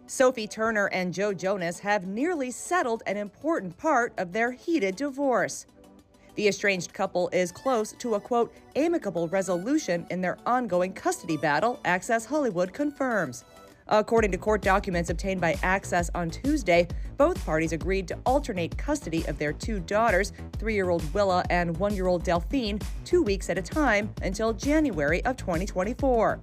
Sophie Turner and Joe Jonas have nearly settled an important part of their heated divorce. The estranged couple is close to a, quote, amicable resolution in their ongoing custody battle, Access Hollywood confirms. According to court documents obtained by Access on Tuesday, both parties agreed to alternate custody of their two daughters, 3-year-old Willa and 1-year-old Delphine, 2 weeks at a time until January of 2024.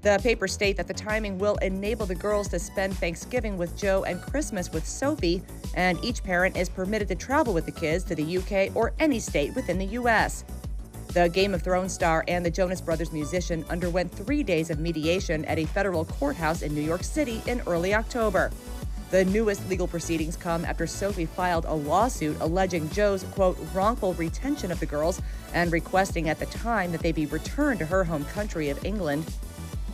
The papers state that the timing will enable the girls to spend Thanksgiving with Joe and Christmas with Sophie, and each parent is permitted to travel with the kids to the UK or any state within the U.S. The Game of Thrones star and the Jonas Brothers musician underwent 3 days of mediation at a federal courthouse in New York City in early October. The newest legal proceedings come after Sophie filed a lawsuit alleging Joe's, quote, wrongful retention of the girls and requesting at the time that they be returned to her home country of England.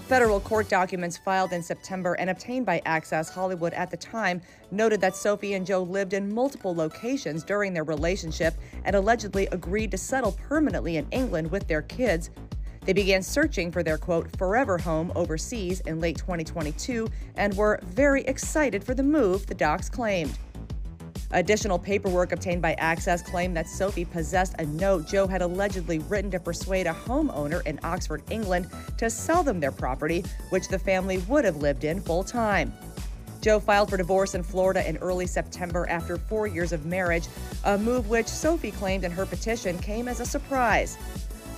Federal court documents filed in September and obtained by Access Hollywood at the time noted that Sophie and Joe lived in multiple locations during their relationship and allegedly agreed to settle permanently in England with their kids. They began searching for their, quote, forever home overseas in late 2022 and were very excited for the move, the docs claimed. Additional paperwork obtained by Access claimed that Sophie possessed a note Joe had allegedly written to persuade a homeowner in Oxford, England, to sell them their property, which the family would have lived in full-time. Joe filed for divorce in Florida in early September after 4 years of marriage, a move which Sophie claimed in her petition came as a surprise.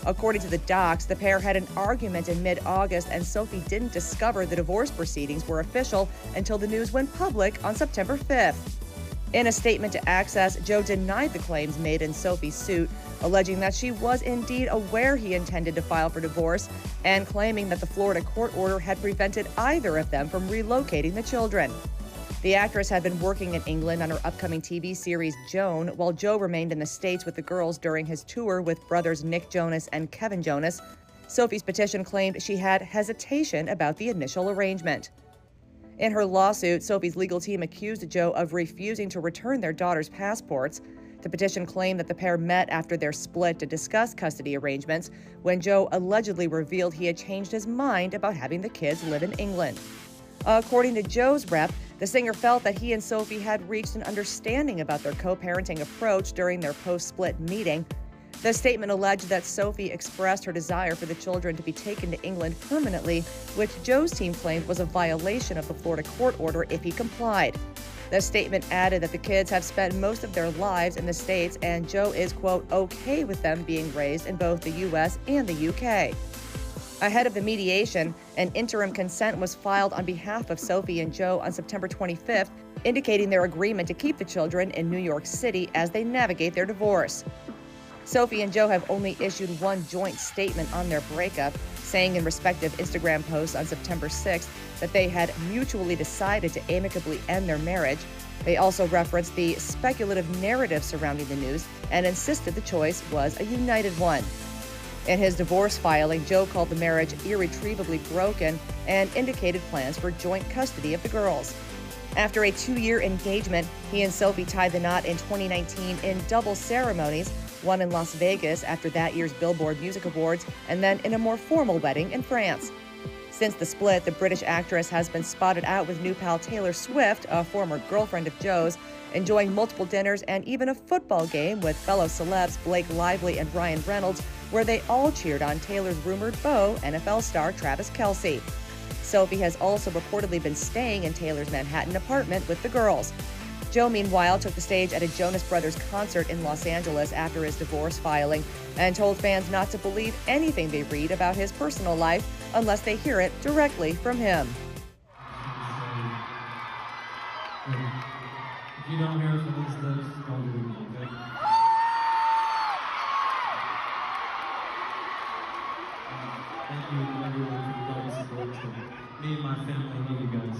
According to the docs, the pair had an argument in mid-August, and Sophie didn't discover the divorce proceedings were official until the news went public on September 5th. In a statement to Access, Joe denied the claims made in Sophie's suit, alleging that she was indeed aware he intended to file for divorce and claiming that the Florida court order had prevented either of them from relocating the children. The actress had been working in England on her upcoming TV series Joan, while Joe remained in the States with the girls during his tour with brothers Nick Jonas and Kevin Jonas. Sophie's petition claimed she had hesitation about the initial arrangement. In her lawsuit, Sophie's legal team accused Joe of refusing to return their daughters' passports. The petition claimed that the pair met after their split to discuss custody arrangements when Joe allegedly revealed he had changed his mind about having the kids live in England. According to Joe's rep, the singer felt that he and Sophie had reached an understanding about their co-parenting approach during their post-split meeting. The statement alleged that Sophie expressed her desire for the children to be taken to England permanently, which Joe's team claimed was a violation of the Florida court order if he complied. The statement added that the kids have spent most of their lives in the States and Joe is, quote, okay with them being raised in both the U.S. and the U.K. Ahead of the mediation, an interim consent was filed on behalf of Sophie and Joe on September 25th, indicating their agreement to keep the children in New York City as they navigate their divorce. Sophie and Joe have only issued one joint statement on their breakup, saying in respective Instagram posts on September 6th that they had mutually decided to amicably end their marriage. They also referenced the speculative narrative surrounding the news and insisted the choice was a united one. In his divorce filing, Joe called the marriage irretrievably broken and indicated plans for joint custody of the girls. After a 2-year engagement, he and Sophie tied the knot in 2019 in double ceremonies, one in Las Vegas after that year's Billboard Music Awards, and then in a more formal wedding in France. Since the split, the British actress has been spotted out with new pal Taylor Swift, a former girlfriend of Joe's, enjoying multiple dinners and even a football game with fellow celebs Blake Lively and Ryan Reynolds, where they all cheered on Taylor's rumored beau, NFL star Travis Kelce. Sophie has also reportedly been staying in Taylor's Manhattan apartment with the girls. Joe, meanwhile, took the stage at a Jonas Brothers concert in Los Angeles after his divorce filing and told fans not to believe anything they read about his personal life unless they hear it directly from him. If you don't hear it from these lips, don't do it, okay? Thank you, everyone, for the love and support. Me and my family love you guys.